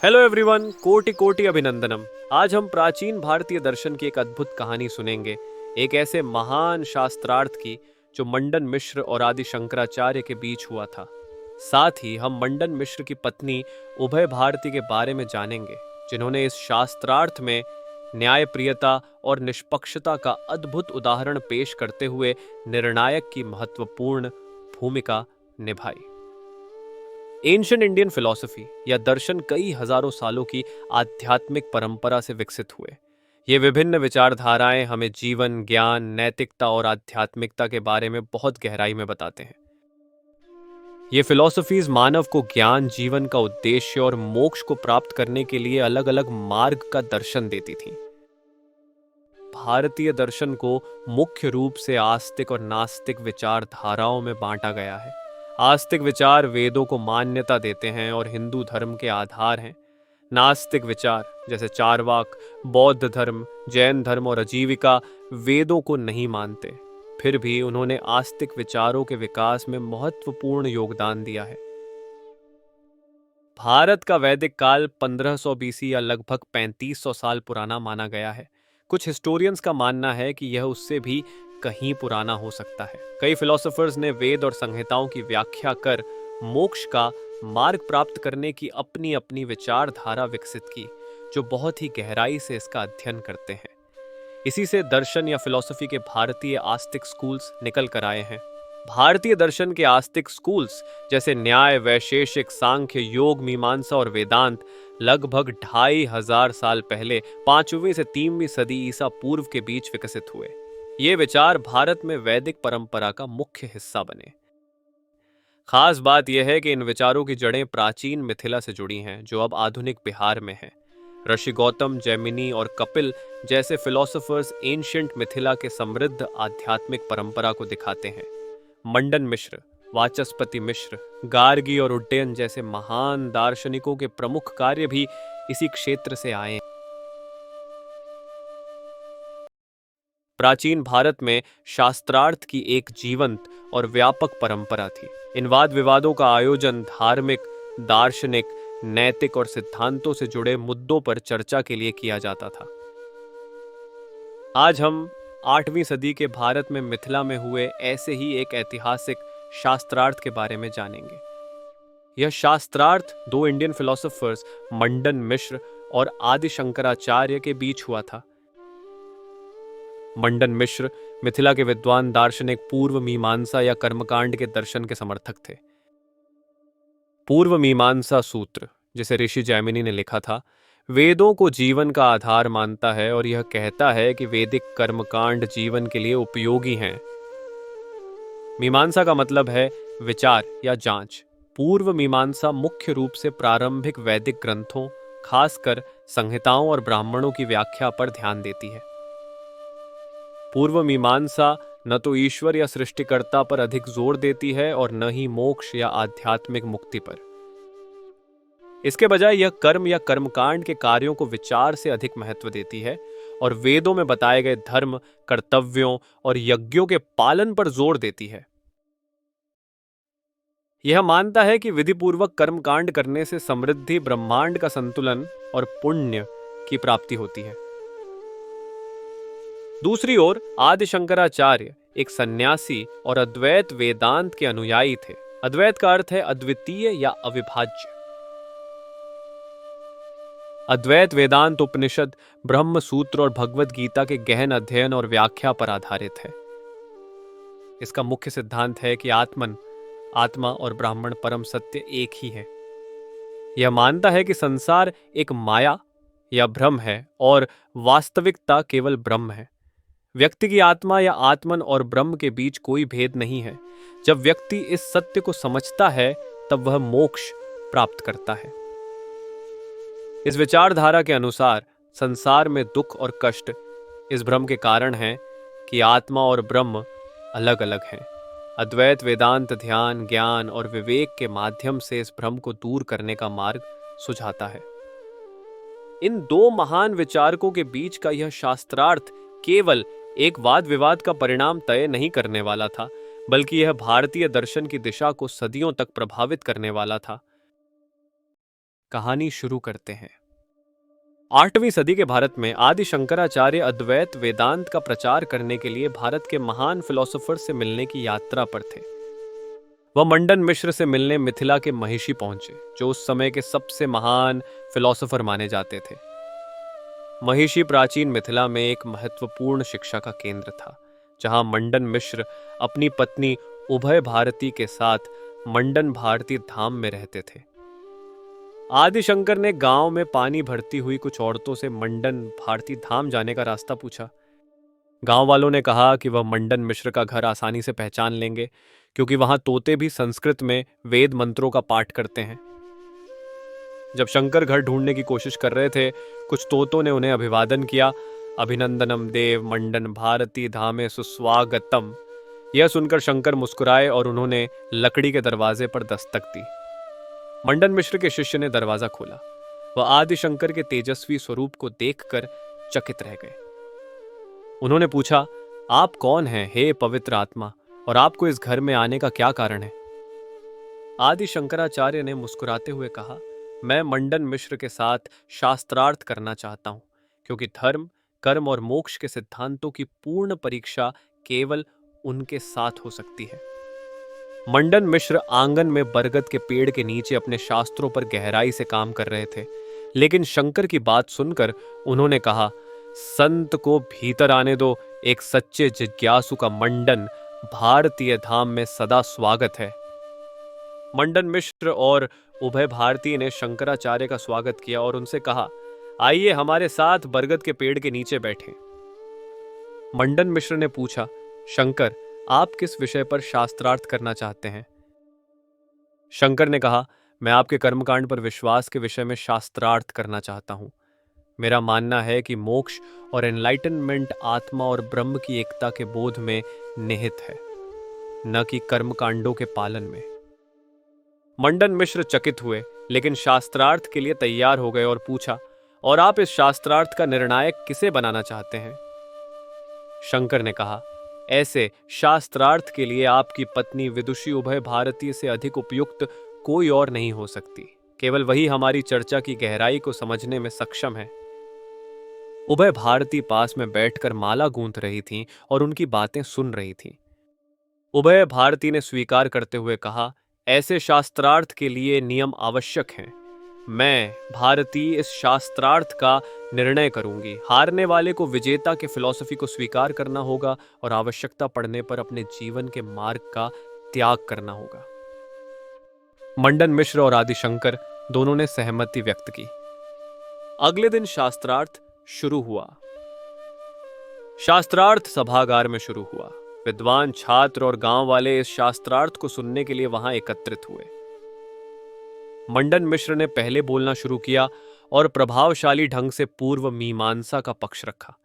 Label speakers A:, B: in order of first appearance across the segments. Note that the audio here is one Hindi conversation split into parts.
A: हेलो एवरीवन, कोटि कोटि अभिनंदनम। आज हम प्राचीन भारतीय दर्शन की एक अद्भुत कहानी सुनेंगे। एक ऐसे महान शास्त्रार्थ की जो मंडन मिश्र और आदि शंकराचार्य के बीच हुआ था। साथ ही हम मंडन मिश्र की पत्नी उभय भारती के बारे में जानेंगे, जिन्होंने इस शास्त्रार्थ में न्यायप्रियता और निष्पक्षता का अद्भुत उदाहरण पेश करते हुए निर्णायक की महत्वपूर्ण भूमिका निभाई। एंशिएंट इंडियन फिलॉसफी या दर्शन कई हजारों सालों की आध्यात्मिक परंपरा से विकसित हुए। ये विभिन्न विचारधाराएं हमें जीवन, ज्ञान, नैतिकता और आध्यात्मिकता के बारे में बहुत गहराई में बताते हैं। ये फिलॉसफीज मानव को ज्ञान, जीवन का उद्देश्य और मोक्ष को प्राप्त करने के लिए अलग अलग मार्ग का दर्शन देती थीं। भारतीय दर्शन को मुख्य रूप से आस्तिक और नास्तिक विचारधाराओं में बांटा गया है। आस्तिक विचार वेदों को मान्यता देते हैं और हिंदू धर्म के आधार हैं। नास्तिक विचार जैसे चारवाक, बौद्ध धर्म, जैन धर्म और आजीविका वेदों को नहीं मानते, फिर भी उन्होंने आस्तिक विचारों के विकास में महत्वपूर्ण योगदान दिया है। भारत का वैदिक काल 1500 बीसी या लगभग 3500 साल पुराना माना गया है। कुछ हिस्टोरियंस का मानना है कि यह उससे भी कहीं पुराना हो सकता है। कई फिलोसोफर्स ने वेद और संहिताओं की व्याख्या कर मोक्ष का मार्ग प्राप्त करने की अपनी अपनी विचारधारा विकसित की, जो बहुत ही गहराई से इसका अध्ययन करते हैं। इसी से दर्शन या फिलॉसफी के भारतीय आस्तिक स्कूल्स निकल कर आए हैं। भारतीय दर्शन के आस्तिक स्कूल्स जैसे न्याय, वैशेषिक, सांख्य, योग, मीमांसा और वेदांत लगभग 2500 साल पहले 5वीं से 3वीं सदी ईसा पूर्व के बीच विकसित हुए। ये विचार भारत में वैदिक परंपरा का मुख्य हिस्सा बने। खास बात यह है कि इन विचारों की जड़ें प्राचीन मिथिला से जुड़ी हैं, जो अब आधुनिक बिहार में है। ऋषि गौतम, जैमिनी और कपिल जैसे फिलोसोफर्स एंशिएंट मिथिला के समृद्ध आध्यात्मिक परंपरा को दिखाते हैं। मंडन मिश्र, वाचस्पति मिश्र, गार्गी और उड्डयन जैसे महान दार्शनिकों के प्रमुख कार्य भी इसी क्षेत्र से आए हैं। प्राचीन भारत में शास्त्रार्थ की एक जीवंत और व्यापक परंपरा थी। इन वाद विवादों का आयोजन धार्मिक, दार्शनिक, नैतिक और सिद्धांतों से जुड़े मुद्दों पर चर्चा के लिए किया जाता था। आज हम 8वीं सदी के भारत में मिथिला में हुए ऐसे ही एक ऐतिहासिक शास्त्रार्थ के बारे में जानेंगे। यह शास्त्रार्थ दो इंडियन फिलोसोफर्स मंडन मिश्र और आदि शंकराचार्य के बीच हुआ था। मंडन मिश्र मिथिला के विद्वान दार्शनिक पूर्व मीमांसा या कर्मकांड के दर्शन के समर्थक थे। पूर्व मीमांसा सूत्र, जिसे ऋषि जैमिनी ने लिखा था, वेदों को जीवन का आधार मानता है और यह कहता है कि वैदिक कर्मकांड जीवन के लिए उपयोगी हैं। मीमांसा का मतलब है विचार या जांच। पूर्व मीमांसा मुख्य रूप से प्रारंभिक वैदिक ग्रंथों, खासकर संहिताओं और ब्राह्मणों की व्याख्या पर ध्यान देती है। पूर्व मीमांसा न तो ईश्वर या सृष्टिकर्ता पर अधिक जोर देती है और न ही मोक्ष या आध्यात्मिक मुक्ति पर। इसके बजाय यह कर्म या कर्मकांड के कार्यों को विचार से अधिक महत्व देती है और वेदों में बताए गए धर्म, कर्तव्यों और यज्ञों के पालन पर जोर देती है। यह मानता है कि विधिपूर्वक कर्मकांड करने से समृद्धि, ब्रह्मांड का संतुलन और पुण्य की प्राप्ति होती है। दूसरी ओर आदि शंकराचार्य एक सन्यासी और अद्वैत वेदांत के अनुयायी थे। अद्वैत का अर्थ है अद्वितीय या अविभाज्य। अद्वैत वेदांत उपनिषद, ब्रह्म सूत्र और भगवद गीता के गहन अध्ययन और व्याख्या पर आधारित है। इसका मुख्य सिद्धांत है कि आत्मा और ब्राह्मण परम सत्य एक ही है। यह मानता है कि संसार एक माया या भ्रम है और वास्तविकता केवल ब्रह्म है। व्यक्ति की आत्मा या आत्मन और ब्रह्म के बीच कोई भेद नहीं है। जब व्यक्ति इस सत्य को समझता है, तब वह मोक्ष प्राप्त करता है। इस विचारधारा के अनुसार संसार में दुख और कष्ट इस भ्रम के कारण है कि आत्मा और ब्रह्म अलग अलग हैं। अद्वैत वेदांत ध्यान, ज्ञान और विवेक के माध्यम से इस भ्रम को दूर करने का मार्ग सुझाता है। इन दो महान विचारकों के बीच का यह शास्त्रार्थ केवल एक वाद विवाद का परिणाम तय नहीं करने वाला था, बल्कि यह भारतीय दर्शन की दिशा को सदियों तक प्रभावित करने वाला था। कहानी शुरू करते हैं। 8वीं सदी के भारत में आदि शंकराचार्य अद्वैत वेदांत का प्रचार करने के लिए भारत के महान फिलोसोफर से मिलने की यात्रा पर थे। वह मंडन मिश्र से मिलने मिथिला के महिषी पहुंचे, जो उस समय के सबसे महान फिलोसोफर माने जाते थे। महिषी प्राचीन मिथिला में एक महत्वपूर्ण शिक्षा का केंद्र था, जहां मंडन मिश्र अपनी पत्नी उभय भारती के साथ मंडन भारती धाम में रहते थे। आदि शंकर ने गांव में पानी भरती हुई कुछ औरतों से मंडन भारती धाम जाने का रास्ता पूछा। गांव वालों ने कहा कि वह मंडन मिश्र का घर आसानी से पहचान लेंगे, क्योंकि वहां तोते भी संस्कृत में वेद मंत्रों का पाठ करते हैं। जब शंकर घर ढूंढने की कोशिश कर रहे थे, कुछ तोतों ने उन्हें अभिवादन किया। अभिनंदनम देव मंडन भारती धामे सुस्वागतम। यह सुनकर शंकर मुस्कुराए और उन्होंने लकड़ी के दरवाजे पर दस्तक दी। मंडन मिश्र के शिष्य ने दरवाजा खोला। वह आदि शंकर के तेजस्वी स्वरूप को देखकर चकित रह गए। उन्होंने पूछा, आप कौन हैं हे पवित्र आत्मा, और आपको इस घर में आने का क्या कारण है? आदि शंकराचार्य ने मुस्कुराते हुए कहा, मैं मंडन मिश्र के साथ शास्त्रार्थ करना चाहता हूं, क्योंकि धर्म, कर्म और मोक्ष के सिद्धांतों की पूर्ण परीक्षा केवल उनके साथ हो सकती है। मंडन मिश्र आंगन में बरगद के पेड़ के नीचे अपने शास्त्रों पर गहराई से काम कर रहे थे, लेकिन शंकर की बात सुनकर उन्होंने कहा, संत को भीतर आने दो। एक सच्चे जिज्ञासु का मंडन भारतीय धाम में सदा स्वागत है। मंडन मिश्र और उभय भारती ने शंकराचार्य का स्वागत किया और उनसे कहा, आइए हमारे साथ बरगद के पेड़ के नीचे बैठें। मंडन मिश्र ने पूछा, शंकर, आप किस विषय पर शास्त्रार्थ करना चाहते हैं? शंकर ने कहा, मैं आपके कर्मकांड पर विश्वास के विषय में शास्त्रार्थ करना चाहता हूं। मेरा मानना है कि मोक्ष और एनलाइटनमेंट आत्मा और ब्रह्म की एकता के बोध में निहित है, न कि कर्मकांडों के पालन में। मंडन मिश्र चकित हुए, लेकिन शास्त्रार्थ के लिए तैयार हो गए और पूछा, और आप इस शास्त्रार्थ का निर्णायक किसे बनाना चाहते हैं? शंकर ने कहा, ऐसे शास्त्रार्थ के लिए आपकी पत्नी विदुषी उभय भारती से अधिक उपयुक्त कोई और नहीं हो सकती। केवल वही हमारी चर्चा की गहराई को समझने में सक्षम है। उभय भारती पास में बैठकर माला गूंथ रही थीं और उनकी बातें सुन रही थीं। उभय भारती ने स्वीकार करते हुए कहा, ऐसे शास्त्रार्थ के लिए नियम आवश्यक हैं। मैं भारती इस शास्त्रार्थ का निर्णय करूंगी। हारने वाले को विजेता के फिलॉसफी को स्वीकार करना होगा और आवश्यकता पड़ने पर अपने जीवन के मार्ग का त्याग करना होगा। मंडन मिश्र और आदि शंकर दोनों ने सहमति व्यक्त की। अगले दिन शास्त्रार्थ शुरू हुआ। शास्त्रार्थ सभागार में शुरू हुआ। विद्वान छात्र और गांव वाले इस शास्त्रार्थ को सुनने के लिए वहां एकत्रित हुए। मंडन मिश्र ने पहले बोलना शुरू किया और प्रभावशाली ढंग से पूर्व मीमांसा का पक्ष रखा।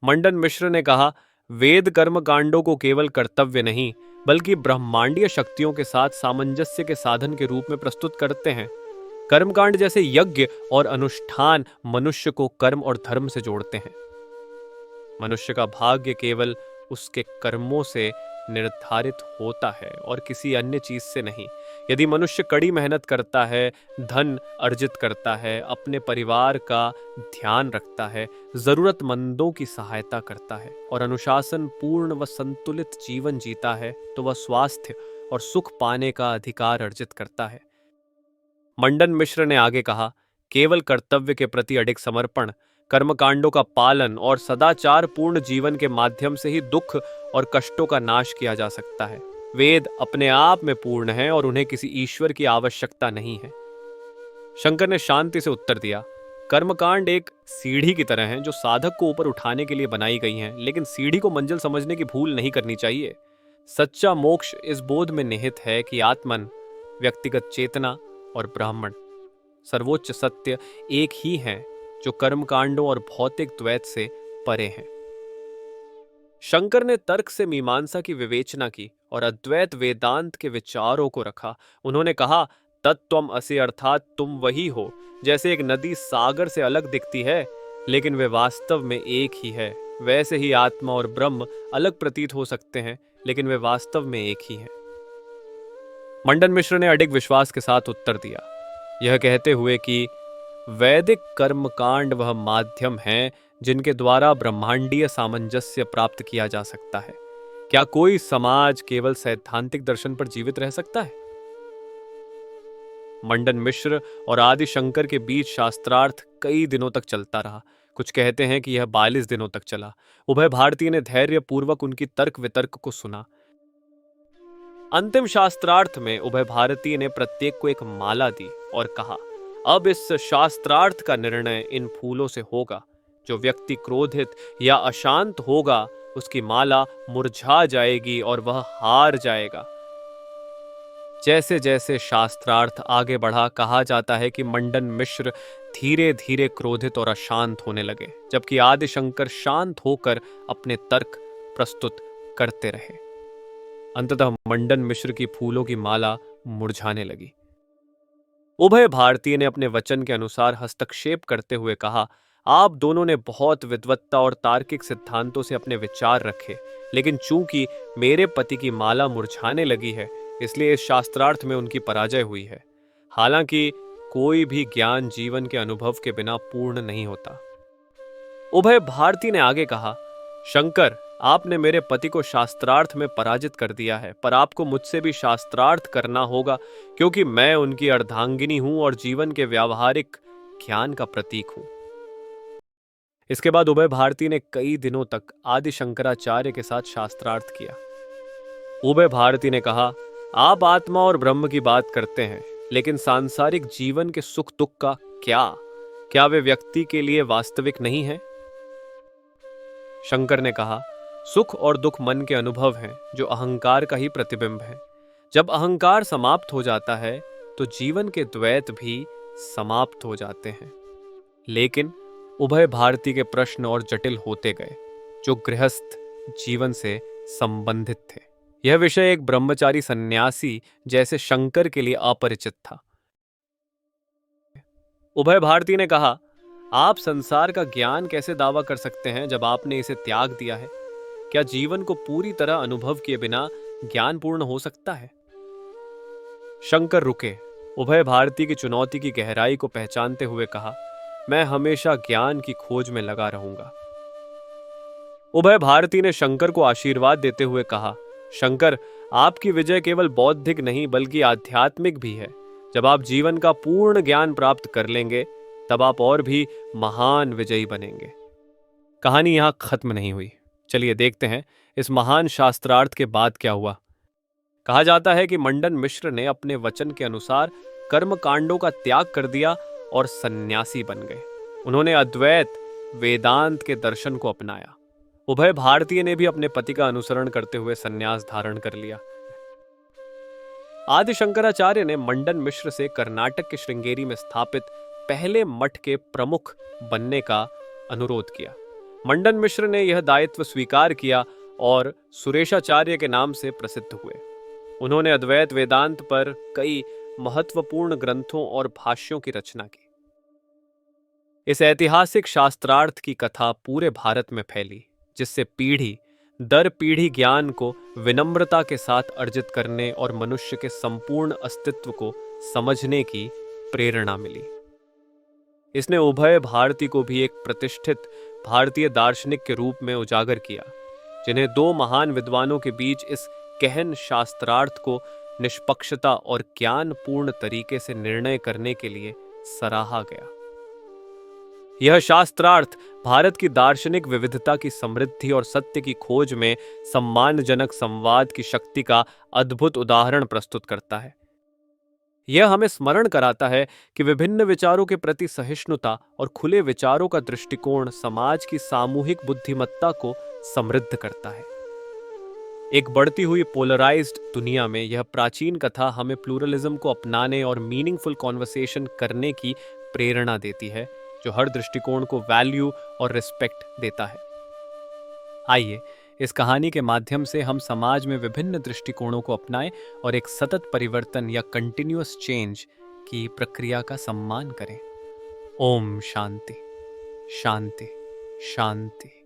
A: मंडन मिश्र ने कहा, वेद कर्म कांडों को केवल कर्तव्य नहीं, बल्कि ब्रह्मांडीय शक्तियों के साथ सामंजस्य के साधन के रूप में प्रस्तुत करते हैं। कर्मकांड जैसे यज्ञ और अनुष्ठान मनुष्य को कर्म और धर्म से जोड़ते हैं। मनुष्य का भाग्य केवल उसके कर्मों से निर्धारित होता है और किसी अन्य चीज से नहीं। यदि मनुष्य कड़ी मेहनत करता है, धन अर्जित करता है, अपने परिवार का ध्यान रखता है, जरूरतमंदों की सहायता करता है और अनुशासन पूर्ण व संतुलित जीवन जीता है, तो वह स्वास्थ्य और सुख पाने का अधिकार अर्जित करता है। मंडन मिश्र ने आगे कहा, केवल कर्तव्य के प्रति अडिग समर्पण, कर्मकांडों का पालन और सदाचार पूर्ण जीवन के माध्यम से ही दुख और कष्टों का नाश किया जा सकता है। वेद अपने आप में पूर्ण हैं और उन्हें किसी ईश्वर की आवश्यकता नहीं है। शंकर ने शांति से उत्तर दिया, कर्मकांड एक सीढ़ी की तरह हैं जो साधक को ऊपर उठाने के लिए बनाई गई हैं, लेकिन सीढ़ी को मंजिल समझने की भूल नहीं करनी चाहिए। सच्चा मोक्ष इस बोध में निहित है कि आत्मन, व्यक्तिगत चेतना और ब्राह्मण सर्वोच्च सत्य एक ही हैं, जो कर्मकांडों और भौतिक द्वैत से परे हैं। शंकर ने तर्क से मीमांसा की विवेचना की और अद्वैत वेदांत के विचारों को रखा। उन्होंने कहा, तत्त्वम असि अर्थात तुम वही हो। जैसे एक नदी सागर से अलग दिखती है, लेकिन वे वास्तव में एक ही है, वैसे ही आत्मा और ब्रह्म अलग प्रतीत हो सकते हैं, लेकिन वे वास्तव में एक ही हैं। मंडन मिश्र ने अडिग विश्वास के साथ उत्तर दिया, यह कहते हुए कि वैदिक कर्मकांड वह माध्यम हैं जिनके द्वारा ब्रह्मांडीय सामंजस्य प्राप्त किया जा सकता है। क्या कोई समाज केवल सैद्धांतिक दर्शन पर जीवित रह सकता है? मंडन मिश्र और आदि शंकर के बीच शास्त्रार्थ कई दिनों तक चलता रहा। कुछ कहते हैं कि यह 42 दिनों तक चला। उभय भारती ने धैर्य पूर्वक उनकी तर्क वितर्क को सुना। अंतिम शास्त्रार्थ में उभय भारती ने प्रत्येक को एक माला दी और कहा, अब इस शास्त्रार्थ का निर्णय इन फूलों से होगा। जो व्यक्ति क्रोधित या अशांत होगा उसकी माला मुरझा जाएगी और वह हार जाएगा। जैसे जैसे शास्त्रार्थ आगे बढ़ा, कहा जाता है कि मंडन मिश्र धीरे धीरे क्रोधित और अशांत होने लगे, जबकि आदि शंकर शांत होकर अपने तर्क प्रस्तुत करते रहे। अंततः मंडन मिश्र की फूलों की माला मुरझाने लगी। उभय भारती ने अपने वचन के अनुसार हस्तक्षेप करते हुए कहा, आप दोनों ने बहुत विद्वत्ता और तार्किक सिद्धांतों से अपने विचार रखे, लेकिन चूंकि मेरे पति की माला मुरझाने लगी है, इसलिए इस शास्त्रार्थ में उनकी पराजय हुई है। हालांकि कोई भी ज्ञान जीवन के अनुभव के बिना पूर्ण नहीं होता। उभय भारती ने आगे कहा, शंकर, आपने मेरे पति को शास्त्रार्थ में पराजित कर दिया है, पर आपको मुझसे भी शास्त्रार्थ करना होगा, क्योंकि मैं उनकी अर्धांगिनी हूं और जीवन के व्यावहारिक ज्ञान का प्रतीक हूं। इसके बाद उभय भारती ने कई दिनों तक आदि शंकराचार्य के साथ शास्त्रार्थ किया। उभय भारती ने कहा, आप आत्मा और ब्रह्म की बात करते हैं, लेकिन सांसारिक जीवन के सुख दुख का क्या वे व्यक्ति के लिए वास्तविक नहीं है? शंकर ने कहा, सुख और दुख मन के अनुभव हैं जो अहंकार का ही प्रतिबिंब है। जब अहंकार समाप्त हो जाता है तो जीवन के द्वैत भी समाप्त हो जाते हैं। लेकिन उभय भारती के प्रश्न और जटिल होते गए, जो गृहस्थ जीवन से संबंधित थे। यह विषय एक ब्रह्मचारी सन्यासी जैसे शंकर के लिए अपरिचित था। उभय भारती ने कहा, आप संसार का ज्ञान कैसे दावा कर सकते हैं जब आपने इसे त्याग दिया है? क्या जीवन को पूरी तरह अनुभव किए बिना ज्ञान पूर्ण हो सकता है? शंकर रुके। उभय भारती की चुनौती की गहराई को पहचानते हुए कहा, मैं हमेशा ज्ञान की खोज में लगा रहूंगा। उभय भारती ने शंकर को आशीर्वाद देते हुए कहा, शंकर, आपकी विजय केवल बौद्धिक नहीं बल्कि आध्यात्मिक भी है। जब आप जीवन का पूर्ण ज्ञान प्राप्त कर लेंगे, तब आप और भी महान विजयी बनेंगे। कहानी यहां खत्म नहीं हुई। चलिए देखते हैं इस महान शास्त्रार्थ के बाद क्या हुआ। कहा जाता है कि मंडन मिश्र ने अपने वचन के अनुसार कर्म कांडों का त्याग कर दिया और सन्यासी बन गए। उन्होंने अद्वैत वेदांत के दर्शन को अपनाया। उभय भारतीय ने भी अपने पति का अनुसरण करते हुए सन्यास धारण कर लिया। आदि शंकराचार्य ने मंडन मिश्र से कर्नाटक के श्रृंगेरी में स्थापित पहले मठ के प्रमुख बनने का अनुरोध किया। मंडन मिश्र ने यह दायित्व स्वीकार किया और सुरेशाचार्य के नाम से प्रसिद्ध हुए। उन्होंने अद्वैत वेदांत पर कई महत्वपूर्ण ग्रंथों और भाष्यों की रचना की। इस ऐतिहासिक शास्त्रार्थ की कथा पूरे भारत में फैली, जिससे पीढ़ी दर पीढ़ी ज्ञान को विनम्रता के साथ अर्जित करने और मनुष्य के संपूर्ण अस्तित्व को समझने की प्रेरणा मिली। इसने उभय भारती को भी एक प्रतिष्ठित भारतीय दार्शनिक के रूप में उजागर किया, जिन्हें दो महान विद्वानों के बीच इस गहन शास्त्रार्थ को निष्पक्षता और ज्ञानपूर्ण तरीके से निर्णय करने के लिए सराहा गया। यह शास्त्रार्थ भारत की दार्शनिक विविधता की समृद्धि और सत्य की खोज में सम्मानजनक संवाद की शक्ति का अद्भुत उदाहरण प्रस्तुत करता है। यह हमें स्मरण कराता है कि विभिन्न विचारों के प्रति सहिष्णुता और खुले विचारों का दृष्टिकोण समाज की सामूहिक बुद्धिमत्ता को समृद्ध करता है। एक बढ़ती हुई पोलराइज्ड दुनिया में यह प्राचीन कथा हमें प्लूरलिज्म को अपनाने और मीनिंगफुल कॉन्वर्सेशन करने की प्रेरणा देती है, जो हर दृष्टिकोण को वैल्यू और रिस्पेक्ट देता है। आइए इस कहानी के माध्यम से हम समाज में विभिन्न दृष्टिकोणों को अपनाएं और एक सतत परिवर्तन या कंटिन्यूअस चेंज की प्रक्रिया का सम्मान करें। ओम शांति शांति शांति।